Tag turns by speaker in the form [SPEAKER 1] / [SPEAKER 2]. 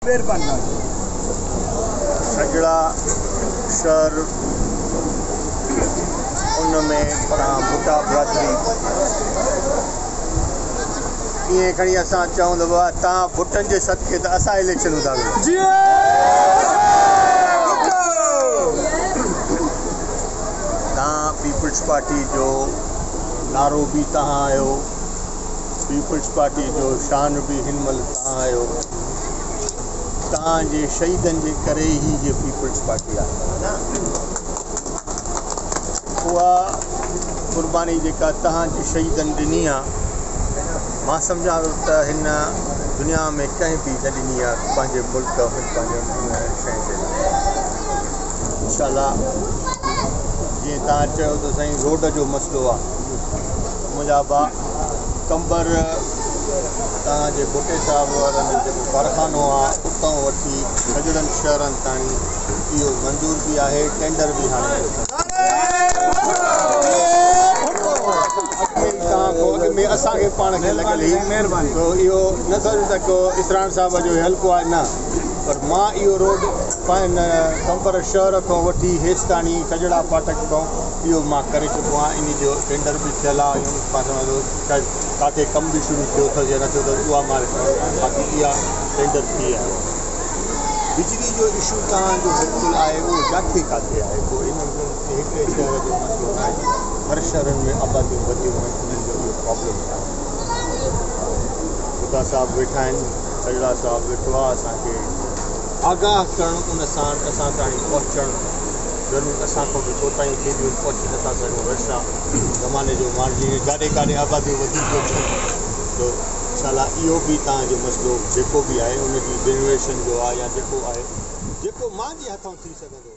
[SPEAKER 1] सजड़ा शहर उनमें बुटा बरादरी इएं खणी असां चऊं त बाबा तव्हां बुटनि जे सदके त असां इलेक्शनूं था कयूं। तव्हां पीपल्स पार्टी जो नारो बि तव्हां आहियो, पीपल्स पार्टी जो शान बि हिन महिल तव्हां आहियो। तव्हांजे शहीदनि जे करे ई ये पीपल्स पार्टी आहे। उहा क़ुर्बानी जेका तव्हांजे शहीदनि ॾिनी आहे, मां सम्झां थो त हिन दुनिया में कंहिं बि न ॾिनी आहे पंहिंजे मुल्क पंहिंजे शइ जे लाइ। इंशाअल्लाह जीअं तव्हां चयो त साईं रोड जो मसइलो आहे, मुंहिंजा भाउ कंबर तव्हांजे बुटे साहिब वारनि जेको कारखानो आहे उतां वठी सजड़नि शहरनि ताईं इहो मंज़ूर बि आहे, टेंडर बि हाणे अॻ में असांखे पाण खे लॻल हुई। महिरबानी इहो न सम्झो त को इसरान साहिब जो हल्को आहे, न, पर मां इहो रोड पंहिंजे कंबर शहर खां वठी हेसि ताणी सजड़ा फाटक खां इहो मां करे चुको आहियां। इन जो टेंडर बि थियल आहे, किथे कमु बि शुरू थियो अथसि या न थियो अथसि उहा मां बाक़ी इहा टेंडर थी आहे। बिजली जो इशू तव्हांजो बिल्कुलु आहे, उहो जिथे किथे आहे, पोइ इन हिकिड़े शहर जो मसइलो न आहे, हर शहरनि में आबादियूं वधियूं आहिनि, उन्हनि जो इहो प्रॉब्लम आहे। बुटा साहिब वेठा आहिनि, सजड़ा साहिब वेठो आहे, असांखे आगाह करणु उन सां असां ताईं पहुचणु ज़रूरु असांखां बि कोताहियूं थींदियूं पहुची नथा सघूं। रस्ता ज़माने जो माण्हू काॾे काॾे आबादियूं वधी थियूं अचनि, त इंशाअल्लाह इहो बि तव्हांजो मसइलो जेको बि आहे उनजी जनरेशन जो आहे या जेको आहे, जेको मुंहिंजे हथां थी सघंदो।